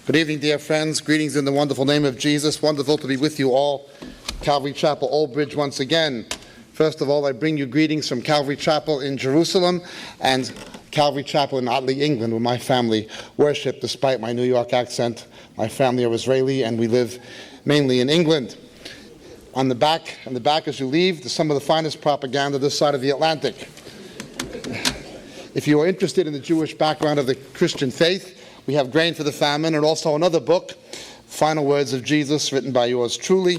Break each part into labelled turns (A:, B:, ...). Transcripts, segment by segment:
A: Good evening, dear friends. Greetings in the wonderful name of Jesus. Wonderful to be with you all. Calvary Chapel, Old Bridge once again. First of all, I bring you greetings from Calvary Chapel in Jerusalem and Calvary Chapel in Otley, England, where my family worship despite my New York accent. My family are Israeli and we live mainly in England. On the back as you leave, some of the finest propaganda this side of the Atlantic. If you are interested in the Jewish background of the Christian faith, we have Grain for the Famine and also another book, Final Words of Jesus, written by yours truly.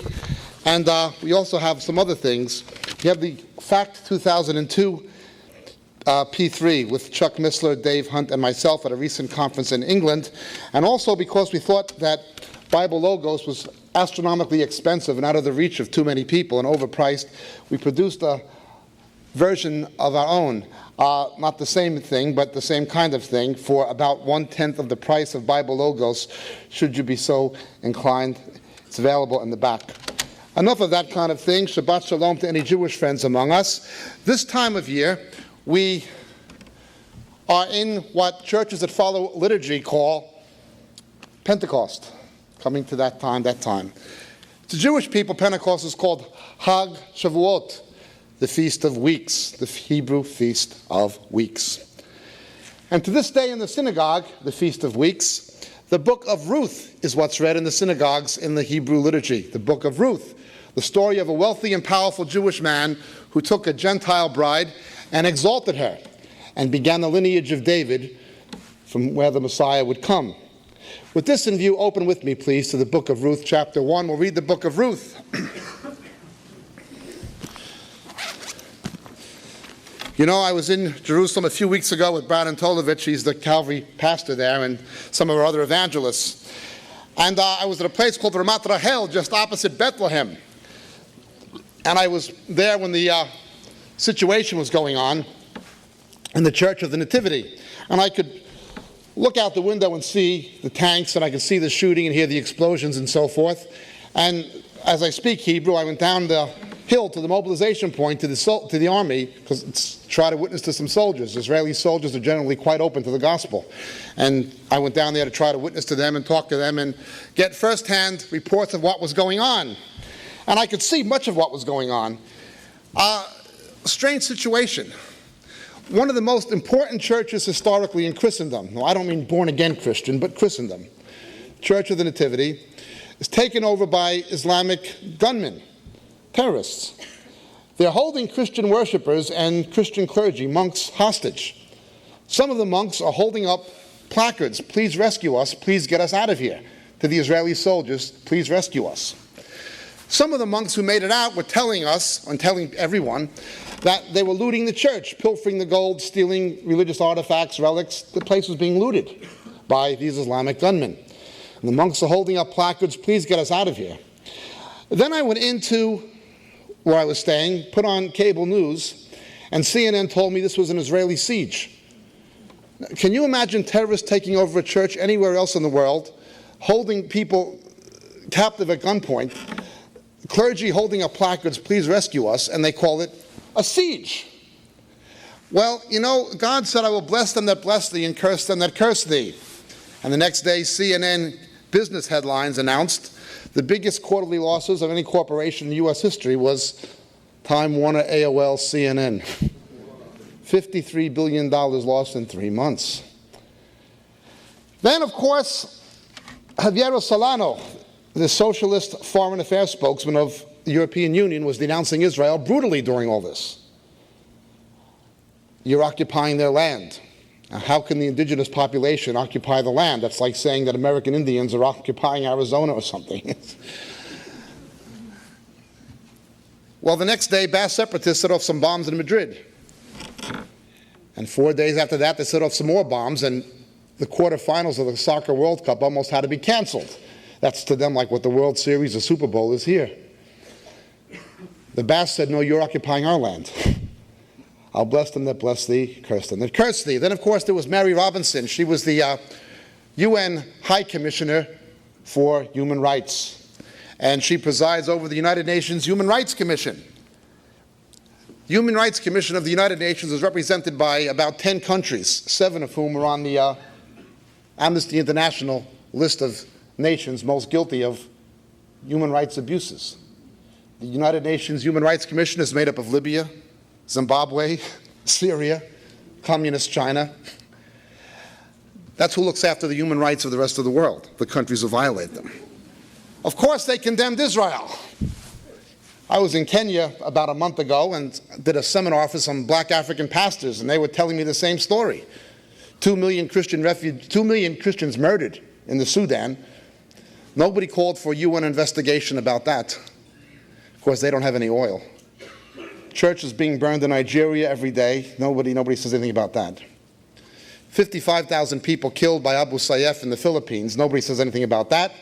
A: And we also have some other things. We have the Fact 2002 P3 with Chuck Missler, Dave Hunt, and myself at a recent conference in England. And also because we thought that Bible Logos was astronomically expensive and out of the reach of too many people and overpriced, we produced a version of our own. Not the same thing, but the same kind of thing for about 1/10 of the price of Bible Logos, should you be so inclined. It's available in the back. Enough of that kind of thing. Shabbat Shalom to any Jewish friends among us. This time of year, we are in what churches that follow liturgy call Pentecost. Coming to that time. To Jewish people, Pentecost is called Hag Shavuot, the Feast of Weeks, the Hebrew Feast of Weeks. And to this day in the synagogue, the Feast of Weeks, the book of Ruth is what's read in the synagogues in the Hebrew liturgy. The book of Ruth, the story of a wealthy and powerful Jewish man who took a Gentile bride and exalted her and began the lineage of David from where the Messiah would come. With this in view, open with me, please, to the book of Ruth, chapter 1. We'll read the book of Ruth. You know, I was in Jerusalem a few weeks ago with Brad Antolovich. He's the Calvary pastor there, and some of our other evangelists. And I was at a place called Ramat Rahel, just opposite Bethlehem. And I was there when the situation was going on in the Church of the Nativity. And I could look out the window and see the tanks, and I could see the shooting and hear the explosions and so forth. And as I speak Hebrew, I went down the hill to the mobilization point to the army, because it's try to witness to some soldiers. Israeli soldiers are generally quite open to the gospel. And I went down there to try to witness to them and talk to them and get firsthand reports of what was going on. And I could see much of what was going on. Strange situation. One of the most important churches historically in Christendom, no, I don't mean born-again Christian, but Christendom, Church of the Nativity, is taken over by Islamic gunmen, terrorists. They're holding Christian worshipers and Christian clergy, monks, hostage. Some of the monks are holding up placards, "Please rescue us, please get us out of here," to the Israeli soldiers, "Please rescue us." Some of the monks who made it out were telling us, and telling everyone, that they were looting the church, pilfering the gold, stealing religious artifacts, relics. The place was being looted by these Islamic gunmen. And the monks are holding up placards, "Please get us out of here." Then I went into where I was staying, put on cable news, and CNN told me this was an Israeli siege. Can you imagine terrorists taking over a church anywhere else in the world, holding people captive at gunpoint, clergy holding up placards, "Please rescue us," and they call it a siege? Well, you know, God said, "I will bless them that bless thee and curse them that curse thee." And the next day, CNN business headlines announced the biggest quarterly losses of any corporation in U.S. history was Time Warner, AOL, CNN. $53 billion lost in 3 months. Then, of course, Javier Solano, the socialist foreign affairs spokesman of the European Union, was denouncing Israel brutally during all this. You're occupying their land. Now, how can the indigenous population occupy the land? That's like saying that American Indians are occupying Arizona or something. Well, the next day, Basque separatists set off some bombs in Madrid. And 4 days after that, they set off some more bombs, and the quarterfinals of the Soccer World Cup almost had to be canceled. That's to them like what the World Series or Super Bowl is here. The Basques said, "No, you're occupying our land. I'll bless them that bless thee, curse them that curse thee." Then, of course, there was Mary Robinson. She was the UN High Commissioner for Human Rights. And she presides over the United Nations Human Rights Commission. Human Rights Commission of the United Nations is represented by about 10 countries, 7 of whom are on the Amnesty International list of nations most guilty of human rights abuses. The United Nations Human Rights Commission is made up of Libya, Zimbabwe, Syria, Communist China. That's who looks after the human rights of the rest of the world, the countries who violate them. Of course, they condemned Israel. I was in Kenya about a month ago and did a seminar for some black African pastors, and they were telling me the same story. 2 million Christians murdered in the Sudan. Nobody called for a UN investigation about that. Of course, they don't have any oil. Churches being burned in Nigeria every day. Nobody says anything about that. 55,000 people killed by Abu Sayyaf in the Philippines. Nobody says anything about that.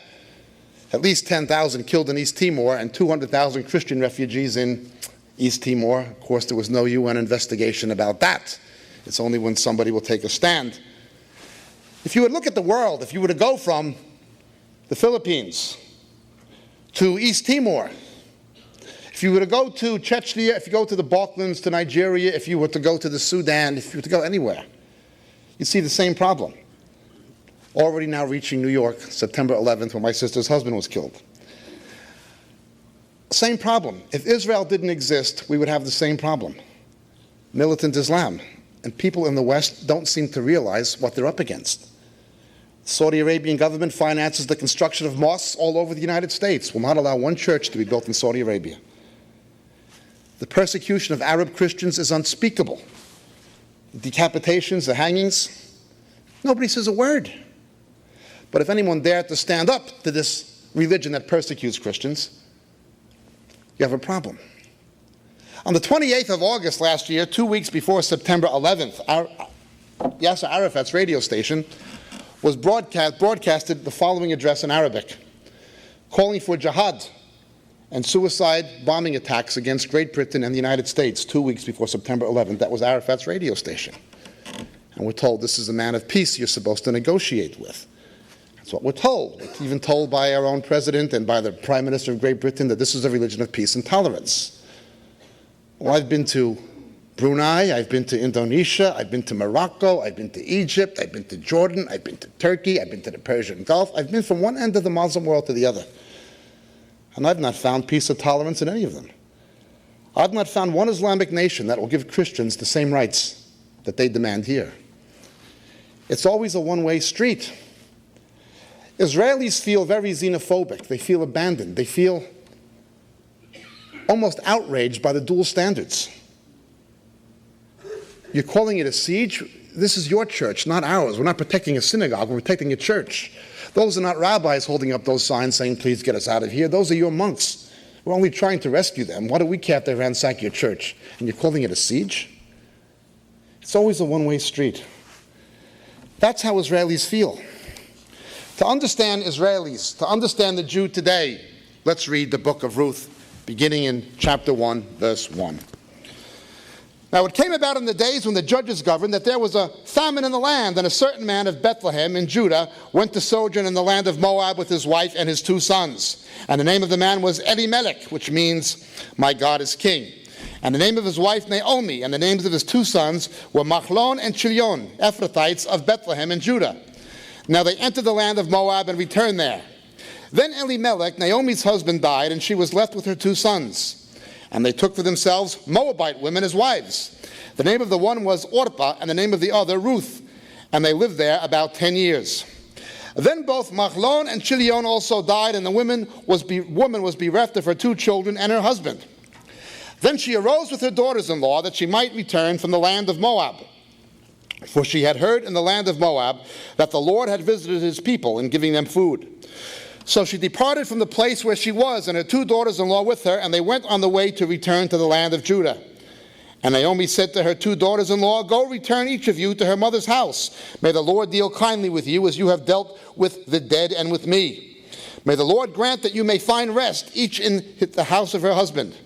A: At least 10,000 killed in East Timor and 200,000 Christian refugees in East Timor. Of course, there was no UN investigation about that. It's only when somebody will take a stand. If you would look at the world, if you were to go from the Philippines to East Timor, if you were to go to Chechnya, if you go to the Balkans, to Nigeria, if you were to go to the Sudan, if you were to go anywhere, you'd see the same problem. Already now reaching New York, September 11th, when my sister's husband was killed. Same problem. If Israel didn't exist, we would have the same problem. Militant Islam. And people in the West don't seem to realize what they're up against. The Saudi Arabian government finances the construction of mosques all over the United States. Will not allow one church to be built in Saudi Arabia. The persecution of Arab Christians is unspeakable. The decapitations, the hangings, nobody says a word. But if anyone dared to stand up to this religion that persecutes Christians, you have a problem. On the 28th of August last year, 2 weeks before September 11th, Yasser Arafat's radio station was broadcasted the following address in Arabic, calling for jihad and suicide bombing attacks against Great Britain and the United States 2 weeks before September 11th. That was Arafat's radio station. And we're told this is a man of peace you're supposed to negotiate with. That's what we're told. We're even told by our own president and by the Prime Minister of Great Britain that this is a religion of peace and tolerance. Well, I've been to Brunei, I've been to Indonesia, I've been to Morocco, I've been to Egypt, I've been to Jordan, I've been to Turkey, I've been to the Persian Gulf. I've been from one end of the Muslim world to the other. And I've not found peace or tolerance in any of them. I've not found one Islamic nation that will give Christians the same rights that they demand here. It's always a one-way street. Israelis feel very xenophobic. They feel abandoned. They feel almost outraged by the dual standards. You're calling it a siege? This is your church, not ours. We're not protecting a synagogue. We're protecting a church. Those are not rabbis holding up those signs saying, please get us out of here. Those are your monks. We're only trying to rescue them. What do we care if they ransack your church? And you're calling it a siege? It's always a one-way street. That's how Israelis feel. To understand Israelis, to understand the Jew today, let's read the book of Ruth, beginning in chapter 1, verse 1. Now it came about in the days when the judges governed that there was a famine in the land, and a certain man of Bethlehem in Judah went to sojourn in the land of Moab with his wife and his 2 sons. And the name of the man was Elimelech, which means, my God is king. And the name of his wife Naomi, and the names of his 2 sons were Machlon and Chilion, Ephrathites of Bethlehem in Judah. Now they entered the land of Moab and returned there. Then Elimelech, Naomi's husband, died, and she was left with her 2 sons. And they took for themselves Moabite women as wives. The name of the one was Orpah, and the name of the other Ruth. And they lived there about 10 years. Then both Machlon and Chilion also died, and the woman was bereft of her 2 children and her husband. Then she arose with her daughters-in-law that she might return from the land of Moab. For she had heard in the land of Moab that the Lord had visited his people in giving them food. So she departed from the place where she was, and her 2 daughters-in-law with her, and they went on the way to return to the land of Judah. And Naomi said to her 2 daughters-in-law, go return each of you to her mother's house. May the Lord deal kindly with you as you have dealt with the dead and with me. May the Lord grant that you may find rest, each in the house of her husband.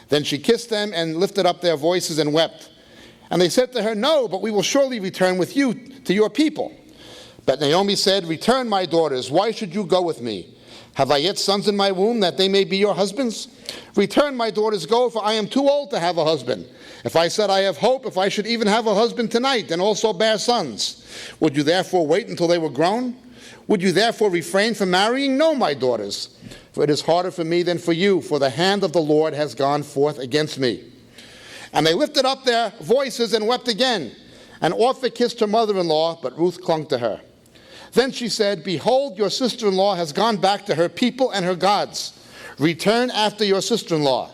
A: Then she kissed them and lifted up their voices and wept. And they said to her, no, but we will surely return with you to your people. But Naomi said, return, my daughters. Why should you go with me? Have I yet sons in my womb that they may be your husbands? Return, my daughters, go, for I am too old to have a husband. If I said I have hope, if I should even have a husband tonight, and also bear sons, would you therefore wait until they were grown? Would you therefore refrain from marrying? No, my daughters, for it is harder for me than for you, for the hand of the Lord has gone forth against me. And they lifted up their voices and wept again. And Orpah kissed her mother-in-law, but Ruth clung to her. Then she said, behold, your sister-in-law has gone back to her people and her gods. Return after your sister-in-law.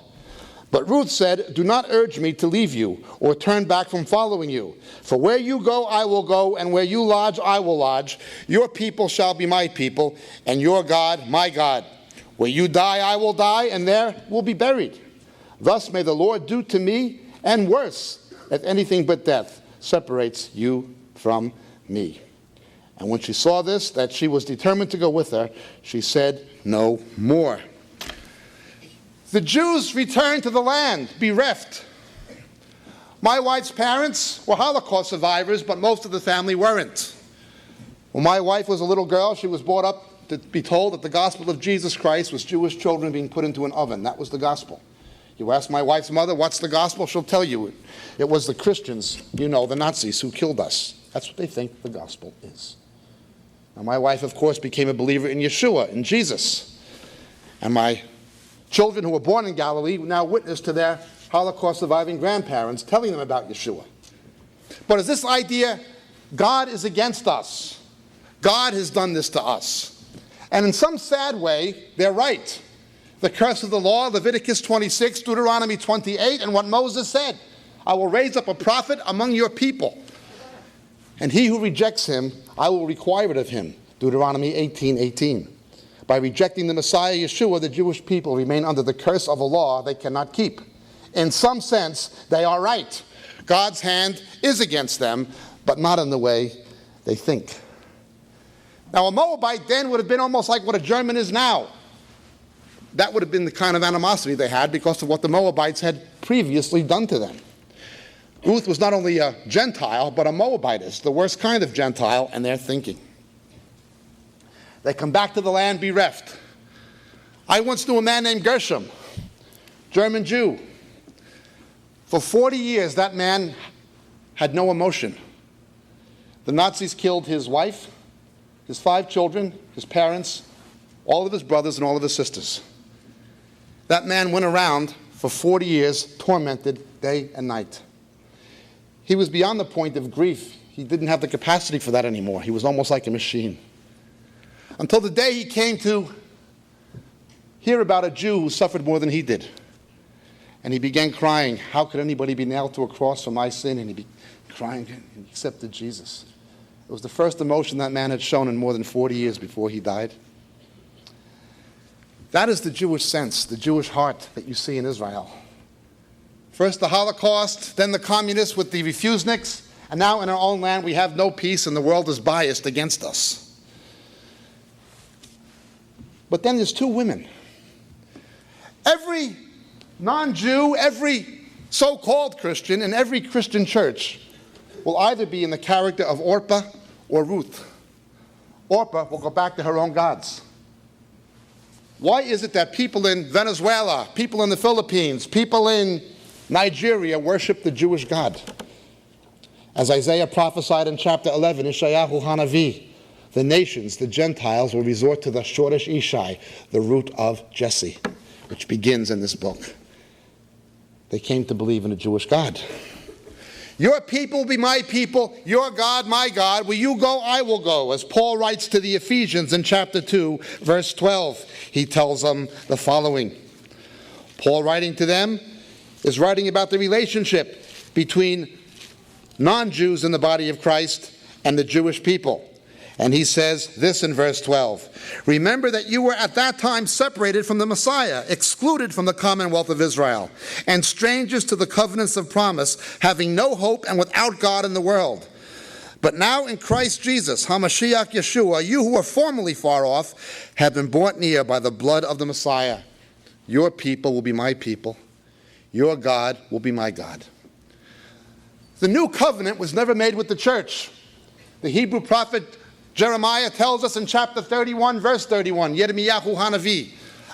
A: But Ruth said, do not urge me to leave you or turn back from following you. For where you go, I will go, and where you lodge, I will lodge. Your people shall be my people, and your God, my God. Where you die, I will die, and there will be buried. Thus may the Lord do to me, and worse, if anything but death separates you from me. And when she saw this, that she was determined to go with her, she said no more. The Jews returned to the land, bereft. My wife's parents were Holocaust survivors, but most of the family weren't. When my wife was a little girl, she was brought up to be told that the gospel of Jesus Christ was Jewish children being put into an oven. That was the gospel. You ask my wife's mother, what's the gospel? She'll tell you it was the Christians, the Nazis, who killed us. That's what they think the gospel is. Now, my wife, of course, became a believer in Yeshua, in Jesus. And my children who were born in Galilee now witness to their Holocaust surviving grandparents telling them about Yeshua. But is this idea, God is against us. God has done this to us. And in some sad way, they're right. The curse of the law, Leviticus 26, Deuteronomy 28, and what Moses said, I will raise up a prophet among your people. And he who rejects him, I will require it of him. Deuteronomy 18:18. By rejecting the Messiah, Yeshua, the Jewish people remain under the curse of a law they cannot keep. In some sense, they are right. God's hand is against them, but not in the way they think. Now, a Moabite then would have been almost like what a German is now. That would have been the kind of animosity they had because of what the Moabites had previously done to them. Ruth was not only a Gentile, but a Moabitess, the worst kind of Gentile, and their thinking. They come back to the land bereft. I once knew a man named Gershom, German Jew. For 40 years, that man had no emotion. The Nazis killed his wife, his 5 children, his parents, all of his brothers, and all of his sisters. That man went around for 40 years, tormented day and night. He was beyond the point of grief. He didn't have the capacity for that anymore. He was almost like a machine. Until the day he came to hear about a Jew who suffered more than he did. And he began crying, how could anybody be nailed to a cross for my sin? And he began crying and he accepted Jesus. It was the first emotion that man had shown in more than 40 years before he died. That is the Jewish sense, the Jewish heart that you see in Israel. First the Holocaust, then the communists with the refuseniks, and now in our own land we have no peace and the world is biased against us. But then there's 2 women. Every non-Jew, every so-called Christian, and every Christian church will either be in the character of Orpah or Ruth. Orpah will go back to her own gods. Why is it that people in Venezuela, people in the Philippines, people in Nigeria worship the Jewish God? As Isaiah prophesied in chapter 11, Ishayahu Hanavi, the nations, the Gentiles, will resort to the Shoresh Ishai, the root of Jesse, which begins in this book. They came to believe in a Jewish God. Your people will be my people, your God, my God. Where you go, I will go. As Paul writes to the Ephesians in chapter 2, verse 12, he tells them the following. Paul writing to them is writing about the relationship between non-Jews in the body of Christ and the Jewish people. And he says this in verse 12. Remember that you were at that time separated from the Messiah, excluded from the commonwealth of Israel, and strangers to the covenants of promise, having no hope and without God in the world. But now in Christ Jesus, HaMashiach Yeshua, you who were formerly far off, have been brought near by the blood of the Messiah. Your people will be my people. Your God will be my God. The new covenant was never made with the church. The Hebrew prophet Jeremiah tells us in chapter 31, verse 31, Yirmiyahu Hanavi,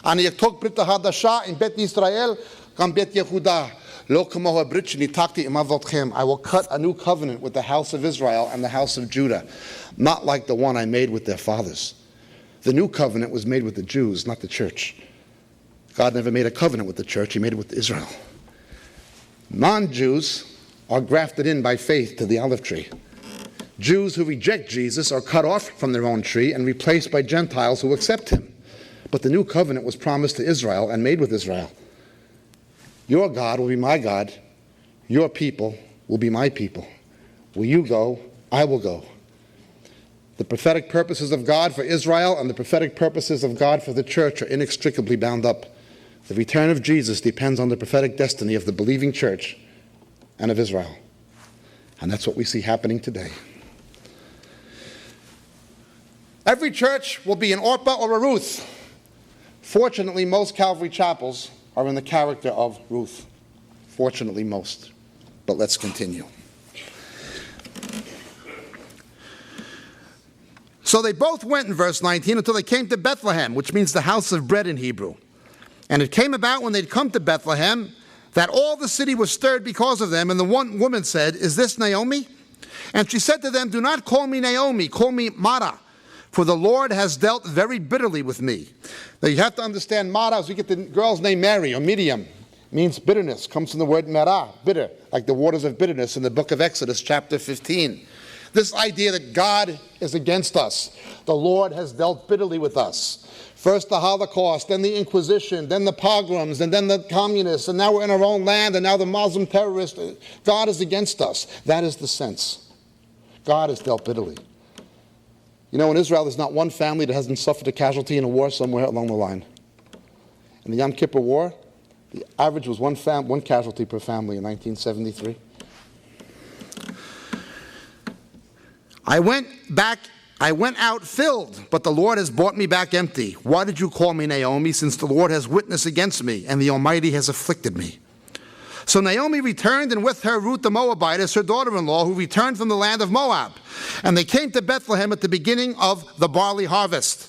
A: אני אכתוב ברית החדשה עם בית ישראל, גם בית יהודה. לא כמו הברית שניתקתי עם אבותיכם. I will cut a new covenant with the house of Israel and the house of Judah, not like the one I made with their fathers. The new covenant was made with the Jews, not the church. God never made a covenant with the church, he made it with Israel. Non-Jews are grafted in by faith to the olive tree. Jews who reject Jesus are cut off from their own tree and replaced by Gentiles who accept him. But the new covenant was promised to Israel and made with Israel. Your God will be my God. Your people will be my people. Where you go, I will go. The prophetic purposes of God for Israel and the prophetic purposes of God for the church are inextricably bound up. The return of Jesus depends on the prophetic destiny of the believing church and of Israel. And that's what we see happening today. Every church will be an Orpah or a Ruth. Fortunately, most Calvary chapels are in the character of Ruth. Fortunately, most. But let's continue. So they both went in verse 19 until they came to Bethlehem, which means the house of bread in Hebrew. And it came about when they'd come to Bethlehem that all the city was stirred because of them. And the one woman said, "Is this Naomi?" And she said to them, "Do not call me Naomi, call me Mara, for the Lord has dealt very bitterly with me." Now you have to understand Mara, as we get the girl's name Mary or Miriam. It means bitterness, comes from the word Merah, bitter, like the waters of bitterness in the book of Exodus, chapter 15. This idea that God is against us. The Lord has dealt bitterly with us. First the Holocaust, then the Inquisition, then the pogroms, and then the communists, and now we're in our own land, and now the Muslim terrorists. God is against us. That is the sense. God has dealt bitterly. You know, in Israel, there's not one family that hasn't suffered a casualty in a war somewhere along the line. In the Yom Kippur War, the average was one casualty per family in 1973. I went out filled, but the Lord has brought me back empty. Why did you call me Naomi, since the Lord has witnessed against me, and the Almighty has afflicted me? So Naomi returned, and with her Ruth the Moabitess, her daughter-in-law, who returned from the land of Moab. And they came to Bethlehem at the beginning of the barley harvest.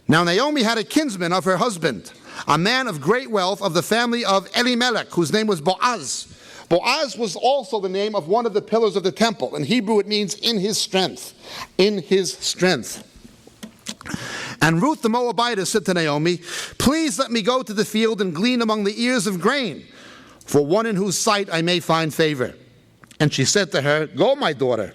A: Now Naomi had a kinsman of her husband, a man of great wealth of the family of Elimelech, whose name was Boaz. Boaz was also the name of one of the pillars of the temple. In Hebrew it means in his strength. In his strength. And Ruth the Moabitess said to Naomi, "Please let me go to the field and glean among the ears of grain, for one in whose sight I may find favor." And she said to her, "Go, my daughter."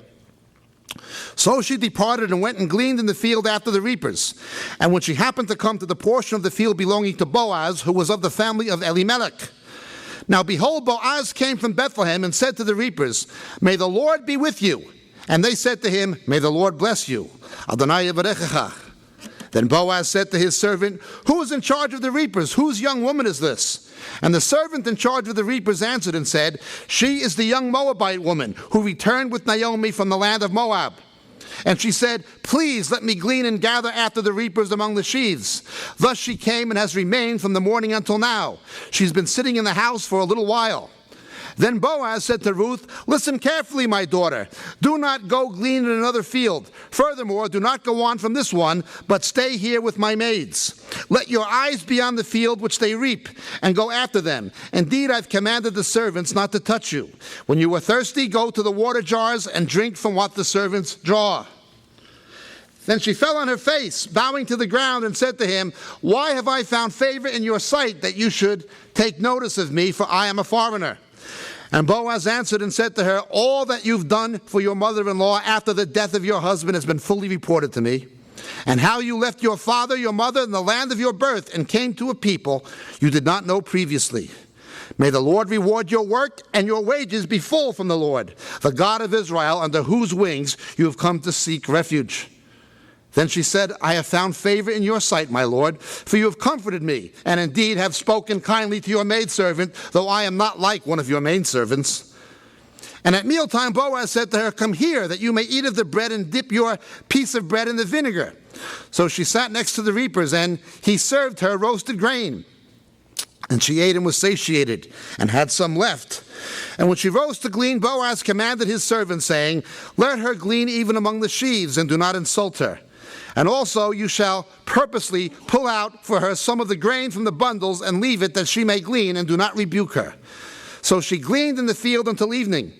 A: So she departed and went and gleaned in the field after the reapers. And when she happened to come to the portion of the field belonging to Boaz, who was of the family of Elimelech, now behold, Boaz came from Bethlehem and said to the reapers, "May the Lord be with you." And they said to him, "May the Lord bless you. Adonai yivarechecha." Then Boaz said to his servant, "Who is in charge of the reapers? Whose young woman is this?" And the servant in charge of the reapers answered and said, "She is the young Moabite woman who returned with Naomi from the land of Moab." And she said, "Please let me glean and gather after the reapers among the sheaves." Thus she came and has remained from the morning until now. She's been sitting in the house for a little while. Then Boaz said to Ruth, "Listen carefully, my daughter. Do not go glean in another field. Furthermore, do not go on from this one, but stay here with my maids. Let your eyes be on the field which they reap, and go after them. Indeed, I've commanded the servants not to touch you. When you are thirsty, go to the water jars and drink from what the servants draw." Then she fell on her face, bowing to the ground, and said to him, "Why have I found favor in your sight that you should take notice of me, for I am a foreigner?" And Boaz answered and said to her, "All that you've done for your mother-in-law after the death of your husband has been fully reported to me, and how you left your father, your mother, and the land of your birth, and came to a people you did not know previously. May the Lord reward your work, and your wages be full from the Lord, the God of Israel, under whose wings you have come to seek refuge." Then she said, "I have found favor in your sight, my lord, for you have comforted me, and indeed have spoken kindly to your maidservant, though I am not like one of your maidservants." And at mealtime Boaz said to her, "Come here, that you may eat of the bread and dip your piece of bread in the vinegar." So she sat next to the reapers, and he served her roasted grain. And she ate and was satiated, and had some left. And when she rose to glean, Boaz commanded his servant, saying, "Let her glean even among the sheaves, and do not insult her." And also you shall purposely pull out for her some of the grain from the bundles and leave it that she may glean, and do not rebuke her. So she gleaned in the field until evening.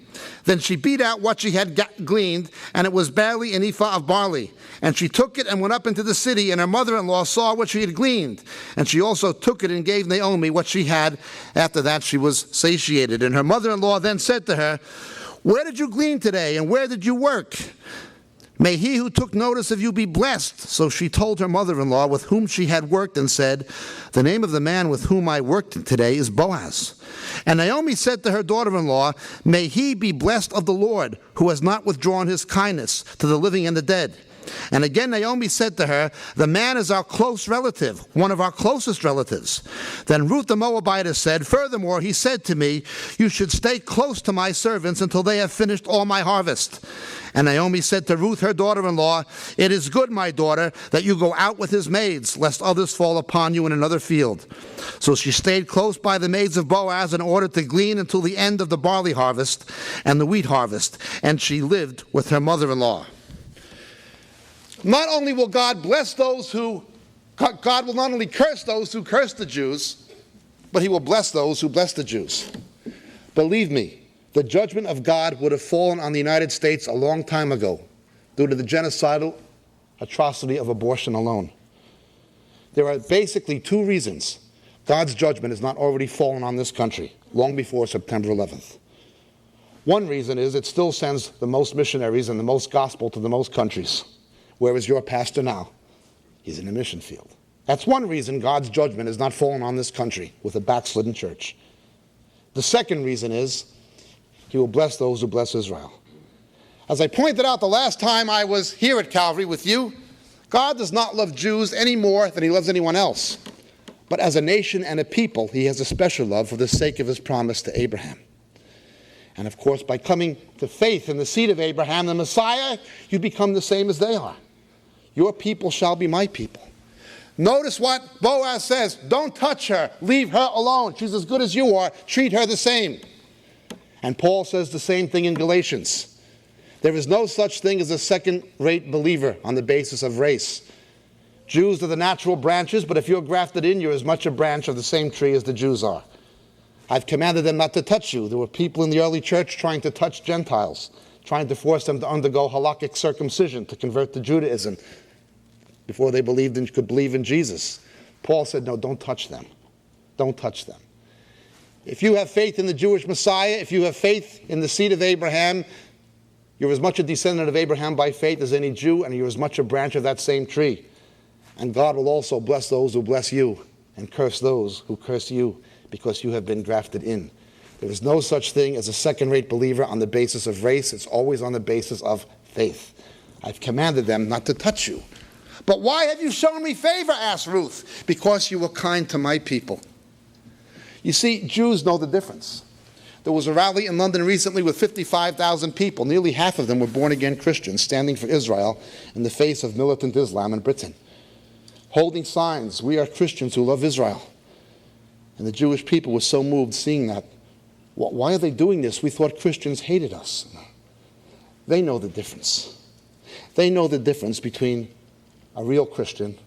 A: Then she beat out what she had gleaned, and it was barely an ephah of barley. And she took it and went up into the city, and her mother-in-law saw what she had gleaned. And she also took it and gave Naomi what she had. After that she was satiated. And her mother-in-law then said to her, "Where did you glean today, and where did you work? May he who took notice of you be blessed." So she told her mother-in-law with whom she had worked, and said, "The name of the man with whom I worked today is Boaz." And Naomi said to her daughter-in-law, "May he be blessed of the Lord, who has not withdrawn his kindness to the living and the dead." And again Naomi said to her, "The man is our close relative, one of our closest relatives." Then Ruth the Moabitess said, "Furthermore, he said to me, 'You should stay close to my servants until they have finished all my harvest.'" And Naomi said to Ruth her daughter-in-law, "It is good, my daughter, that you go out with his maids, lest others fall upon you in another field." So she stayed close by the maids of Boaz in order to glean until the end of the barley harvest and the wheat harvest, and she lived with her mother-in-law. Not only will God bless those who, God will not only curse those who curse the Jews, but he will bless those who bless the Jews. Believe me, the judgment of God would have fallen on the United States a long time ago due to the genocidal atrocity of abortion alone. There are basically two reasons God's judgment has not already fallen on this country long before September 11th. One reason is it still sends the most missionaries and the most gospel to the most countries. Where is your pastor now? He's in a mission field. That's one reason God's judgment has not fallen on this country with a backslidden church. The second reason is he will bless those who bless Israel. As I pointed out the last time I was here at Calvary with you, God does not love Jews any more than he loves anyone else. But as a nation and a people, he has a special love for the sake of his promise to Abraham. And of course, by coming to faith in the seed of Abraham, the Messiah, you become the same as they are. Your people shall be my people. Notice what Boaz says. Don't touch her. Leave her alone. She's as good as you are. Treat her the same. And Paul says the same thing in Galatians. There is no such thing as a second-rate believer on the basis of race. Jews are the natural branches, but if you're grafted in, you're as much a branch of the same tree as the Jews are. I've commanded them not to touch you. There were people in the early church trying to touch Gentiles, trying to force them to undergo halakhic circumcision to convert to Judaism before they could believe in Jesus. Paul said, no, don't touch them. Don't touch them. If you have faith in the Jewish Messiah, if you have faith in the seed of Abraham, you're as much a descendant of Abraham by faith as any Jew, and you're as much a branch of that same tree. And God will also bless those who bless you and curse those who curse you, because you have been grafted in. There is no such thing as a second-rate believer on the basis of race. It's always on the basis of faith. I've commanded them not to touch you. But why have you shown me favor? Asked Ruth. Because you were kind to my people. You see, Jews know the difference. There was a rally in London recently with 55,000 people. Nearly half of them were born-again Christians standing for Israel in the face of militant Islam in Britain, holding signs, "We are Christians who love Israel." And the Jewish people were so moved seeing that. Why are they doing this? We thought Christians hated us. They know the difference. They know the difference between a real Christian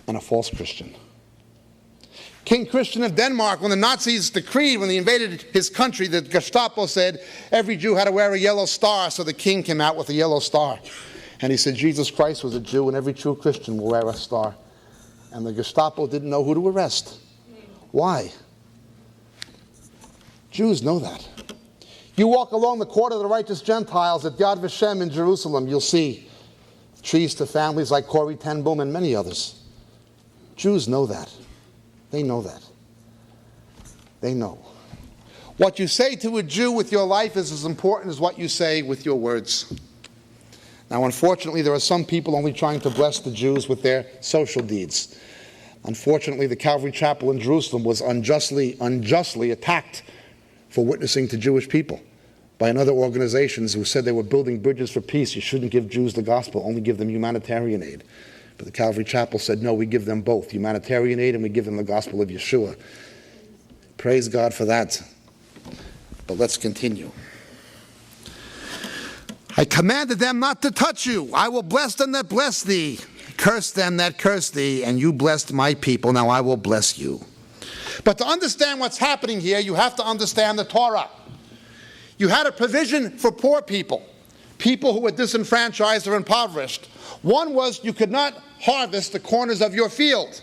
A: and a false Christian. King Christian of Denmark, when the Nazis decreed, when they invaded his country, the Gestapo said every Jew had to wear a yellow star, so the king came out with a yellow star. And he said Jesus Christ was a Jew and every true Christian will wear a star. And the Gestapo didn't know who to arrest. Why? Jews know that. You walk along the court of the righteous Gentiles at Yad Vashem in Jerusalem, you'll see trees to families like Corrie ten Boom and many others. Jews know that. They know that. They know. What you say to a Jew with your life is as important as what you say with your words. Now, unfortunately, there are some people only trying to bless the Jews with their social deeds. Unfortunately, the Calvary Chapel in Jerusalem was unjustly attacked for witnessing to Jewish people by another organizations who said they were building bridges for peace. You shouldn't give Jews the gospel, only give them humanitarian aid. But the Calvary Chapel said, no, we give them both, humanitarian aid and we give them the gospel of Yeshua. Praise God for that. But let's continue. I commanded them not to touch you. I will bless them that bless thee. Curse them that curse thee, and you blessed my people. Now I will bless you. But to understand what's happening here, you have to understand the Torah. You had a provision for poor people, people who were disenfranchised or impoverished. One was you could not harvest the corners of your field.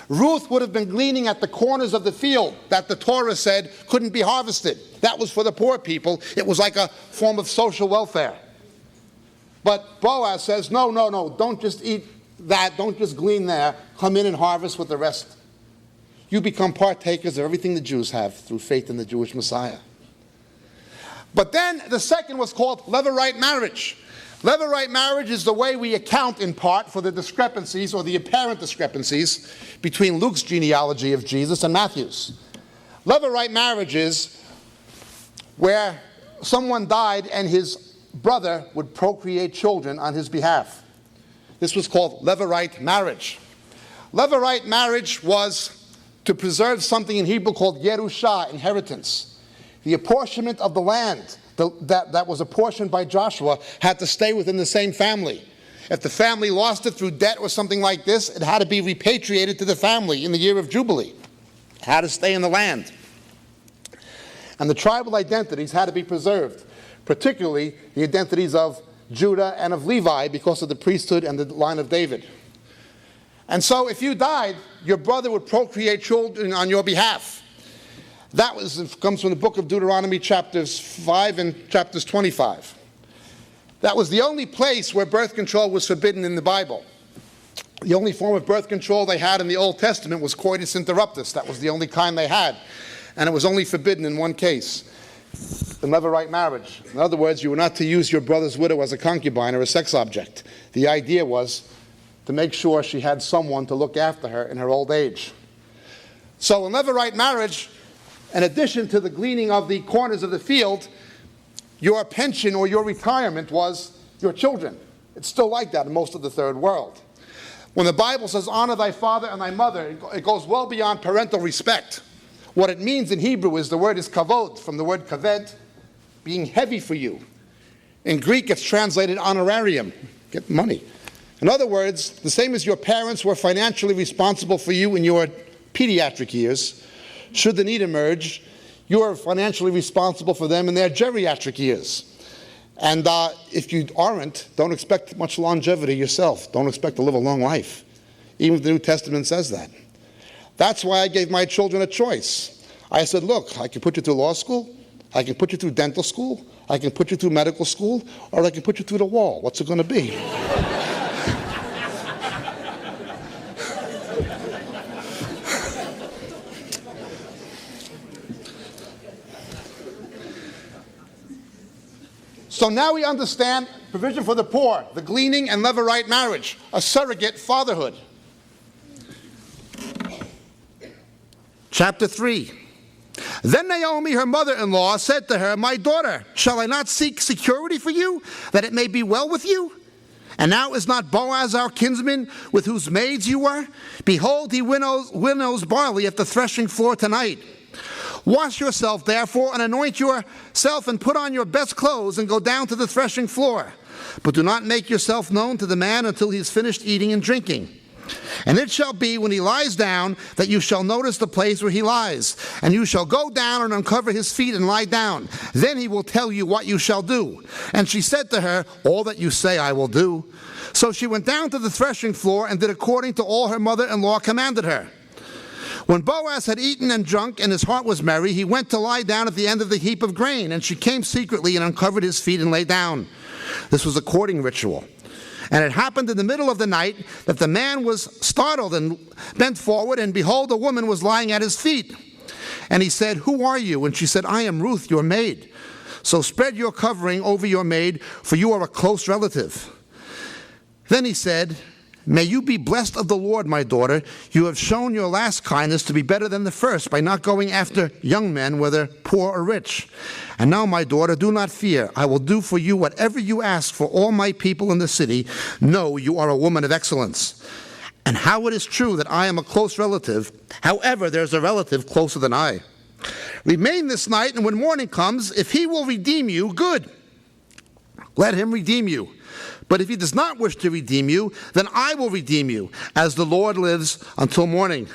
A: Ruth would have been gleaning at the corners of the field that the Torah said couldn't be harvested. That was for the poor people. It was like a form of social welfare. But Boaz says, no, don't just eat that, don't just glean there. Come in and harvest with the rest. You become partakers of everything the Jews have through faith in the Jewish Messiah. But then the second was called Levirate marriage. Levirate marriage is the way we account in part for the discrepancies or the apparent discrepancies between Luke's genealogy of Jesus and Matthew's. Levirate marriage is where someone died and his brother would procreate children on his behalf. This was called Levirate marriage. Levirate marriage was to preserve something in Hebrew called Yerusha, inheritance. The apportionment of the land that was apportioned by Joshua had to stay within the same family. If the family lost it through debt or something like this, it had to be repatriated to the family in the year of Jubilee. It had to stay in the land. And the tribal identities had to be preserved, particularly the identities of Judah and of Levi because of the priesthood and the line of David. And so if you died, your brother would procreate children on your behalf. That comes from the book of Deuteronomy chapters 5 and chapters 25. That was the only place where birth control was forbidden in the Bible. The only form of birth control they had in the Old Testament was coitus interruptus. That was the only kind they had. And it was only forbidden in one case, the Levirate marriage. In other words, you were not to use your brother's widow as a concubine or a sex object. The idea was to make sure she had someone to look after her in her old age. So in Levirate marriage, in addition to the gleaning of the corners of the field, your pension or your retirement was your children. It's still like that in most of the third world. When the Bible says, honor thy father and thy mother, it goes well beyond parental respect. What it means in Hebrew is the word is kavod, from the word kaved, being heavy for you. In Greek, it's translated honorarium, get money. In other words, the same as your parents were financially responsible for you in your pediatric years, should the need emerge, you are financially responsible for them in their geriatric years. And if you aren't, don't expect much longevity yourself. Don't expect to live a long life. Even if the New Testament says that. That's why I gave my children a choice. I said, look, I can put you through law school, I can put you through dental school, I can put you through medical school, or I can put you through the wall. What's it going to be? So now we understand provision for the poor, the gleaning and Levirate marriage, a surrogate fatherhood. Chapter 3. Then Naomi, her mother-in-law, said to her, my daughter, shall I not seek security for you, that it may be well with you? And now is not Boaz our kinsman, with whose maids you were? Behold, he winnows barley at the threshing floor tonight. Wash yourself, therefore, and anoint yourself, and put on your best clothes, and go down to the threshing floor. But do not make yourself known to the man until he has finished eating and drinking. And it shall be, when he lies down, that you shall notice the place where he lies. And you shall go down and uncover his feet and lie down. Then he will tell you what you shall do. And she said to her, all that you say I will do. So she went down to the threshing floor and did according to all her mother-in-law commanded her. When Boaz had eaten and drunk, and his heart was merry, he went to lie down at the end of the heap of grain, and she came secretly and uncovered his feet and lay down. This was a courting ritual. And it happened in the middle of the night that the man was startled and bent forward, and behold, a woman was lying at his feet. And he said, who are you? And she said, I am Ruth, your maid. So spread your covering over your maid, for you are a close relative. Then he said, may you be blessed of the Lord, my daughter. You have shown your last kindness to be better than the first by not going after young men, whether poor or rich. And now, my daughter, do not fear. I will do for you whatever you ask for all my people in the city. Know you are a woman of excellence. And how it is true that I am a close relative. However, there's a relative closer than I. Remain this night, and when morning comes, if he will redeem you, good. Let him redeem you. But if he does not wish to redeem you, then I will redeem you, as the Lord lives, until morning."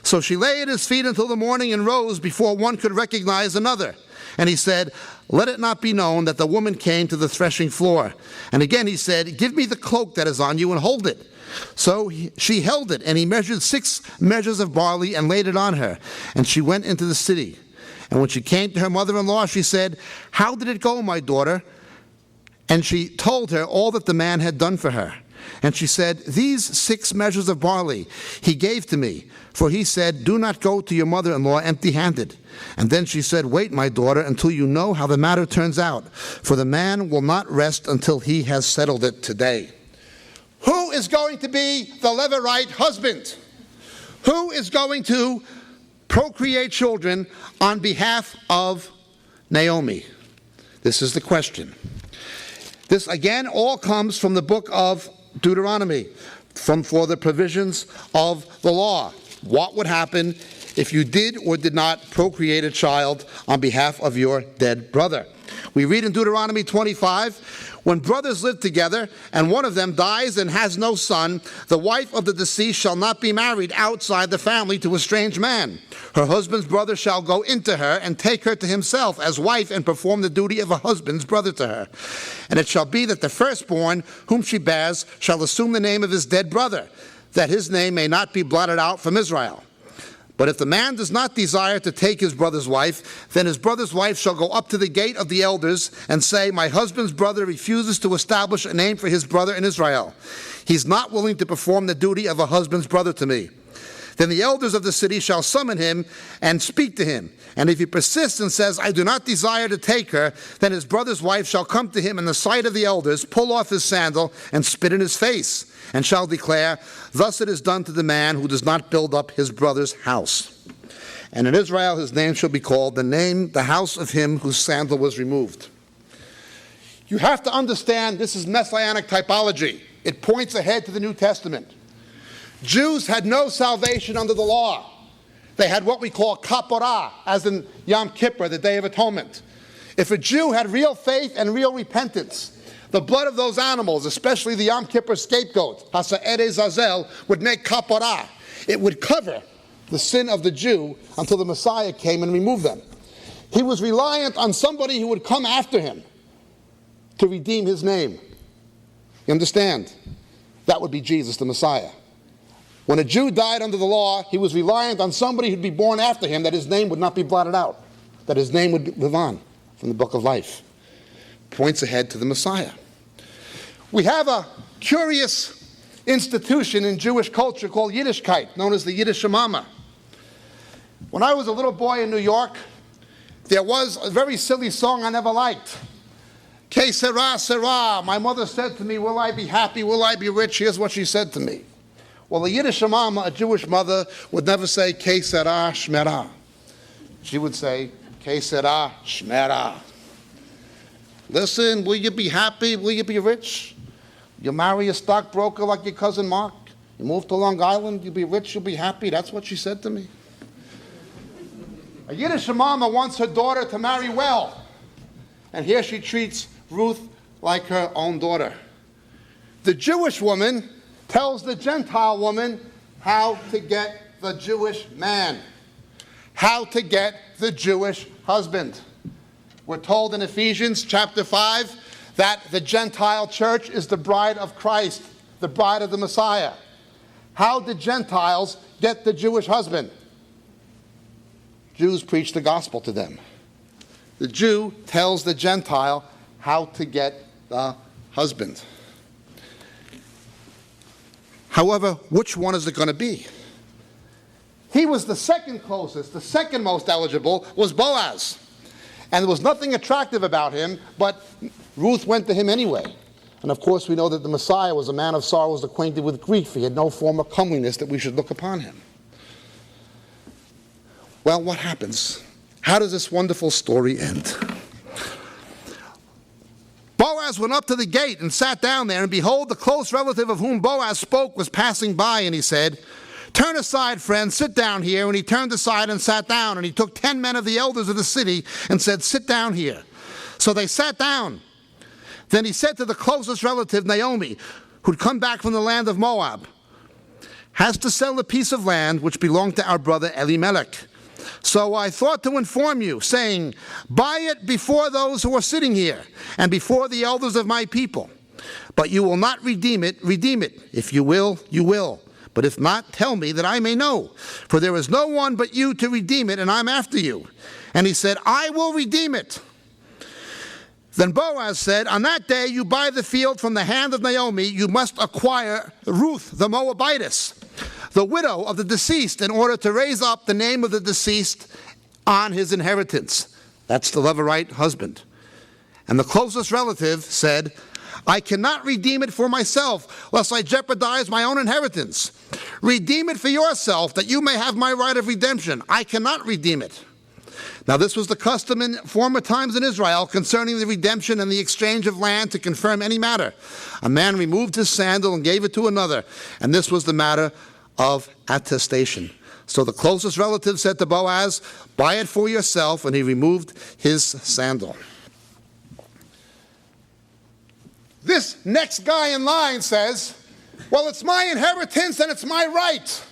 A: So she lay at his feet until the morning and rose before one could recognize another. And he said, "Let it not be known that the woman came to the threshing floor." And again he said, "Give me the cloak that is on you and hold it." So she held it, and he measured 6 measures of barley and laid it on her. And she went into the city. And when she came to her mother-in-law, she said, "How did it go, my daughter?" And she told her all that the man had done for her. And she said, "These 6 measures of barley he gave to me, for he said, 'Do not go to your mother-in-law empty-handed.' And then she said, 'Wait, my daughter, until you know how the matter turns out, for the man will not rest until he has settled it today.'" Who is going to be the Levirate husband? Who is going to procreate children on behalf of Naomi? This is the question. This, again, all comes from the book of Deuteronomy, for the provisions of the law. What would happen if you did or did not procreate a child on behalf of your dead brother? We read in Deuteronomy 25, "When brothers live together, and one of them dies and has no son, the wife of the deceased shall not be married outside the family to a strange man. Her husband's brother shall go into her and take her to himself as wife and perform the duty of a husband's brother to her. And it shall be that the firstborn whom she bears shall assume the name of his dead brother, that his name may not be blotted out from Israel. But if the man does not desire to take his brother's wife, then his brother's wife shall go up to the gate of the elders and say, 'My husband's brother refuses to establish a name for his brother in Israel. He's not willing to perform the duty of a husband's brother to me.' Then the elders of the city shall summon him and speak to him. And if he persists and says, 'I do not desire to take her,' then his brother's wife shall come to him in the sight of the elders, pull off his sandal, and spit in his face, and shall declare, 'Thus it is done to the man who does not build up his brother's house.' And in Israel his name shall be called the house of him whose sandal was removed." You have to understand this is messianic typology. It points ahead to the New Testament. Jews had no salvation under the law. They had what we call kaporah, as in Yom Kippur, the Day of Atonement. If a Jew had real faith and real repentance, the blood of those animals, especially the Yom Kippur scapegoat, Hasa'ere Zazel, would make kaporah. It would cover the sin of the Jew until the Messiah came and removed them. He was reliant on somebody who would come after him to redeem his name. You understand? That would be Jesus, the Messiah. When a Jew died under the law, he was reliant on somebody who'd be born after him, that his name would not be blotted out, that his name would live on from the book of life. Points ahead to the Messiah. We have a curious institution in Jewish culture called Yiddishkeit, known as the Yiddish Shemama. When I was a little boy in New York, there was a very silly song I never liked. "Que sera, sera." My mother said to me, "Will I be happy? Will I be rich?" Here's what she said to me. Well, a Yiddish Shemama, a Jewish mother, would never say, "Que sera, shmera." She would say, "Que sera, shmera." Listen, will you be happy? Will you be rich? You marry a stockbroker like your cousin Mark? You move to Long Island, you'll be rich, you'll be happy? That's what she said to me. A Yiddish Shemama wants her daughter to marry well. And here she treats Ruth like her own daughter. The Jewish woman tells the Gentile woman how to get the Jewish man, how to get the Jewish husband. We're told in Ephesians chapter 5 that the Gentile church is the bride of Christ, the bride of the Messiah. How did Gentiles get the Jewish husband? Jews preach the gospel to them. The Jew tells the Gentile how to get the husband. However, which one is it going to be? He was the second closest, the second most eligible was Boaz. And there was nothing attractive about him, but Ruth went to him anyway. And of course we know that the Messiah was a man of sorrows, acquainted with grief. He had no form of comeliness that we should look upon him. Well, what happens? How does this wonderful story end? Boaz went up to the gate and sat down there, and behold, the close relative of whom Boaz spoke was passing by, and he said, "Turn aside, friend, sit down here." And he turned aside and sat down, and he took 10 men of the elders of the city and said, "Sit down here." So they sat down. Then he said to the closest relative, Naomi, who'd come back from the land of Moab, has to sell a piece of land which belonged to our brother Elimelech. So I thought to inform you, saying, buy it before those who are sitting here, and before the elders of my people. But you will not redeem it. If you will, you will. But if not, tell me that I may know. For there is no one but you to redeem it, and I'm after you. And he said, I will redeem it. Then Boaz said, on that day you buy the field from the hand of Naomi, you must acquire Ruth the Moabitess, the widow of the deceased, in order to raise up the name of the deceased on his inheritance. That's the Levirate husband. And the closest relative said, I cannot redeem it for myself, lest I jeopardize my own inheritance. Redeem it for yourself, that you may have my right of redemption. I cannot redeem it. Now this was the custom in former times in Israel concerning the redemption and the exchange of land to confirm any matter. A man removed his sandal and gave it to another, and this was the matter of attestation. So the closest relative said to Boaz, buy it for yourself, and he removed his sandal. This next guy in line says, well, it's my inheritance and it's my right.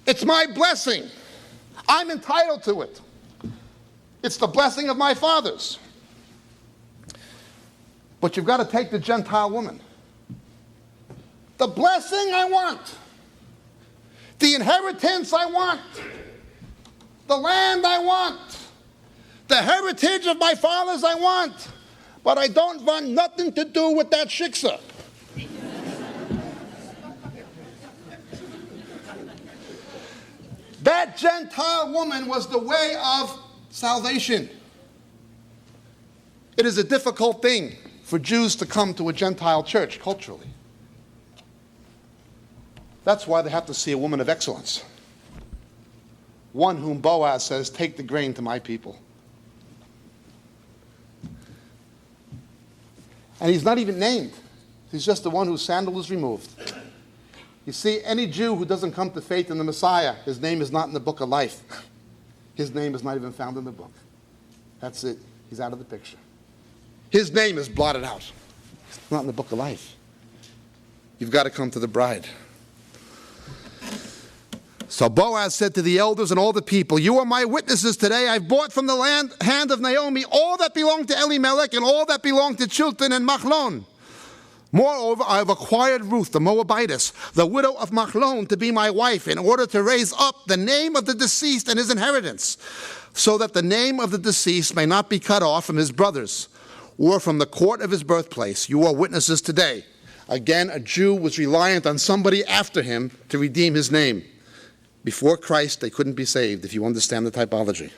A: It's my blessing. I'm entitled to it. It's the blessing of my fathers. But you've got to take the Gentile woman. The blessing I want. The inheritance I want. The land I want. The heritage of my fathers I want. But I don't want nothing to do with that shiksa. That Gentile woman was the way of salvation. It is a difficult thing for Jews to come to a Gentile church culturally. That's why they have to see a woman of excellence. One whom Boaz says, take the grain to my people. And he's not even named. He's just the one whose sandal is removed. You see, any Jew who doesn't come to faith in the Messiah, his name is not in the book of life. His name is not even found in the book. That's it. He's out of the picture. His name is blotted out. It's not in the book of life. You've got to come to the bride. So Boaz said to the elders and all the people, you are my witnesses today. I've bought from the hand of Naomi all that belonged to Elimelech and all that belonged to Chilton and Machlon. Moreover, I have acquired Ruth, the Moabitess, the widow of Machlon, to be my wife, in order to raise up the name of the deceased and his inheritance, so that the name of the deceased may not be cut off from his brothers, or from the court of his birthplace. You are witnesses today. Again, a Jew was reliant on somebody after him to redeem his name. Before Christ, they couldn't be saved, if you understand the typology.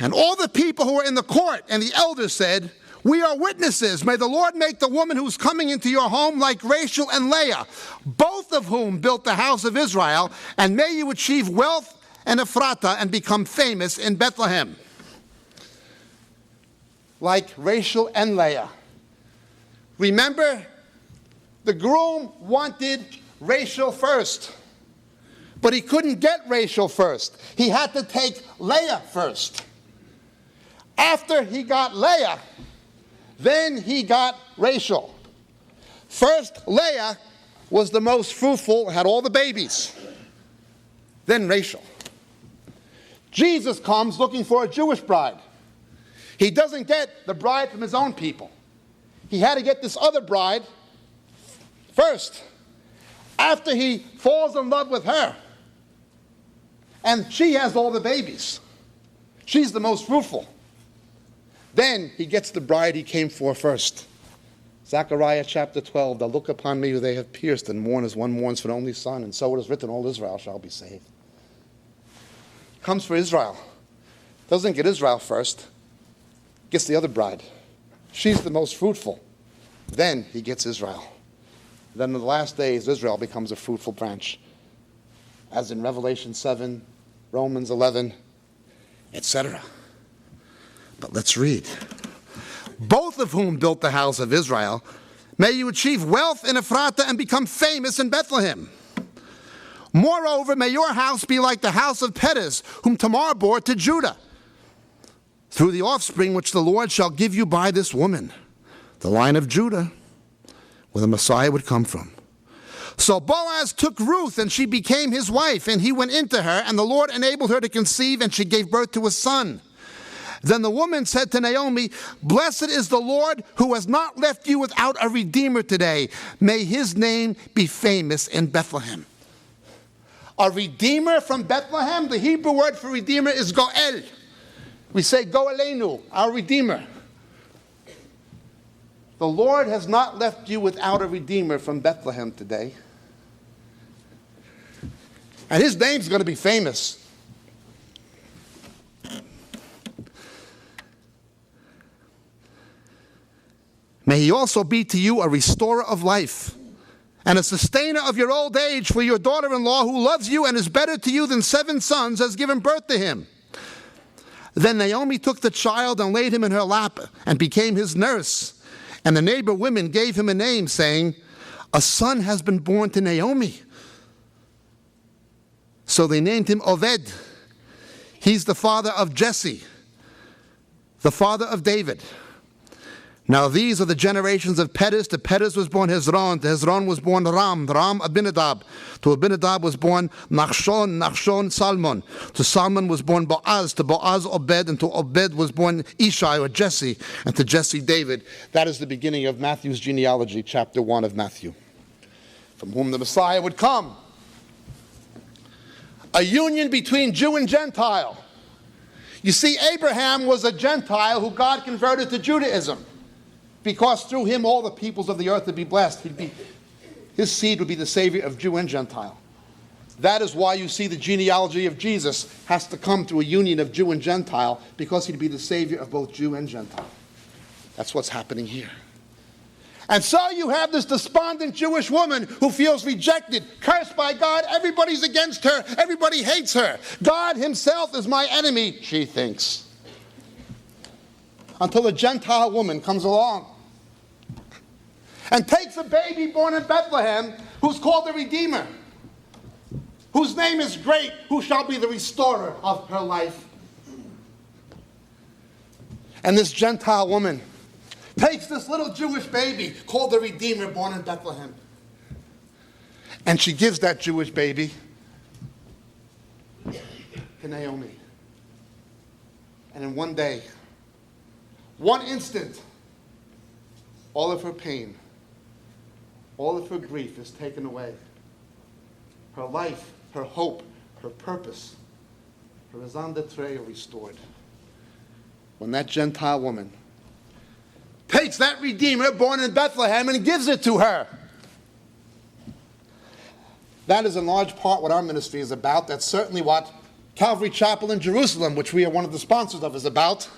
A: And all the people who were in the court and the elders said, we are witnesses. May the Lord make the woman who's coming into your home like Rachel and Leah, both of whom built the house of Israel, and may you achieve wealth and Ephrata and become famous in Bethlehem. Like Rachel and Leah. Remember, the groom wanted Rachel first, but he couldn't get Rachel first. He had to take Leah first. After he got Leah, then he got Rachel. First, Leah was the most fruitful, had all the babies. Then Rachel. Jesus comes looking for a Jewish bride. He doesn't get the bride from his own people. He had to get this other bride first. After he falls in love with her, and she has all the babies. She's the most fruitful. Then he gets the bride he came for first. Zechariah chapter 12, they'll look upon me who they have pierced and mourn as one mourns for an only son, and so it is written, all Israel shall be saved. Comes for Israel. Doesn't get Israel first. Gets the other bride. She's the most fruitful. Then he gets Israel. Then in the last days, Israel becomes a fruitful branch. As in Revelation 7, Romans 11, etc. But let's read. Both of whom built the house of Israel, may you achieve wealth in Ephrata and become famous in Bethlehem. Moreover, may your house be like the house of Perez, whom Tamar bore to Judah. through the offspring which the Lord shall give you by this woman, the line of Judah, where the Messiah would come from. So Boaz took Ruth, and she became his wife, and he went into her, and the Lord enabled her to conceive, and she gave birth to a son. Then the woman said to Naomi, "Blessed is the Lord who has not left you without a redeemer today. May his name be famous in Bethlehem." A redeemer from Bethlehem, the Hebrew word for redeemer is goel. We say goelenu, our redeemer. The Lord has not left you without a redeemer from Bethlehem today. And his name's going to be famous. May he also be to you a restorer of life and a sustainer of your old age, for your daughter-in-law, who loves you and is better to you than 7 sons, has given birth to him. Then Naomi took the child and laid him in her lap and became his nurse. And the neighbor women gave him a name, saying, "A son has been born to Naomi." So they named him Oved. He's the father of Jesse, the father of David. Now these are the generations of Perez. To Perez was born Hezron. To Hezron was born Ram. Ram, Abinadab. To Abinadab was born Nachshon. Nachshon, Salmon. To Salmon was born Boaz. To Boaz, Obed. And to Obed was born Ishai, or Jesse. And to Jesse, David. That is the beginning of Matthew's genealogy, chapter 1 of Matthew, from whom the Messiah would come. A union between Jew and Gentile. You see, Abraham was a Gentile who God converted to Judaism, because through him all the peoples of the earth would be blessed. His seed would be the Savior of Jew and Gentile. That is why you see the genealogy of Jesus has to come through a union of Jew and Gentile, because he'd be the Savior of both Jew and Gentile. That's what's happening here. And so you have this despondent Jewish woman who feels rejected, cursed by God. Everybody's against her. Everybody hates her. God himself is my enemy, she thinks. Until a Gentile woman comes along and takes a baby born in Bethlehem who's called the Redeemer, whose name is great, who shall be the restorer of her life. And this Gentile woman takes this little Jewish baby called the Redeemer born in Bethlehem, and she gives that Jewish baby to Naomi. And in one day, one instant, all of her pain, all of her grief is taken away. Her life, her hope, her purpose, her raison d'etre are restored. When that Gentile woman takes that Redeemer born in Bethlehem and gives it to her. That is in large part what our ministry is about. That's certainly what Calvary Chapel in Jerusalem, which we are one of the sponsors of, is about.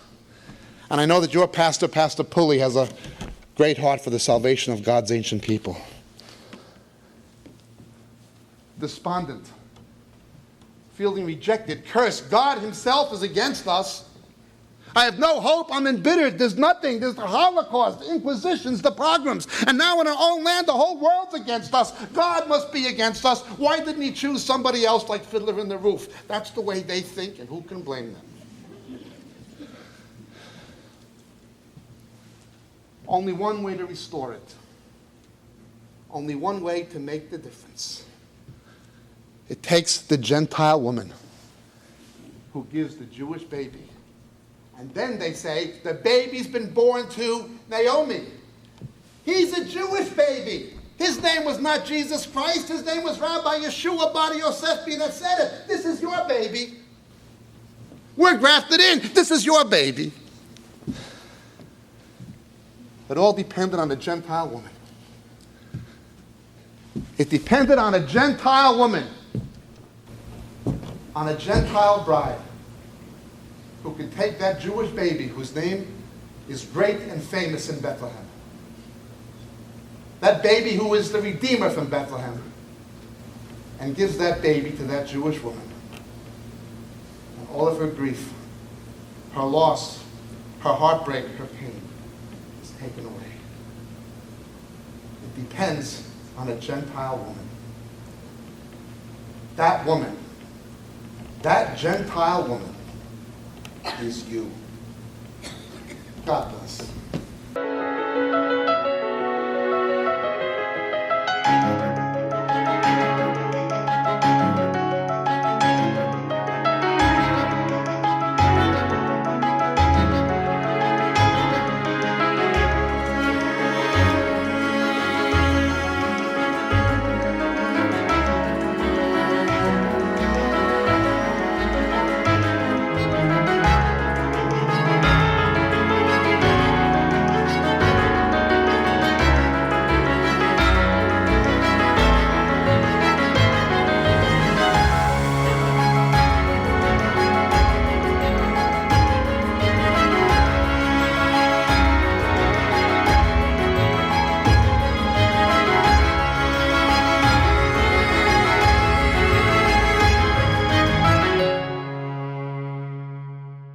A: And I know that your pastor, Pastor Pulley, has a great heart for the salvation of God's ancient people. Despondent, feeling rejected, cursed. God himself is against us. I have no hope. I'm embittered. There's nothing. There's the Holocaust, the Inquisitions, the pogroms. And now in our own land, the whole world's against us. God must be against us. Why didn't he choose somebody else like Fiddler in the Roof? That's the way they think, and who can blame them? Only one way to restore it. Only one way to make the difference. It takes the Gentile woman who gives the Jewish baby. And then they say, the baby's been born to Naomi. He's a Jewish baby. His name was not Jesus Christ. His name was Rabbi Yeshua Bar Yosef ben Aseda. This is your baby. We're grafted in. This is your baby. It all depended on a Gentile woman. It depended on a Gentile woman, on a Gentile bride, who could take that Jewish baby whose name is great and famous in Bethlehem. That baby who is the Redeemer from Bethlehem, and gives that baby to that Jewish woman. And all of her grief, her loss, her heartbreak, her pain is taken away. It depends on a Gentile woman. That woman, that Gentile woman, is you. God bless.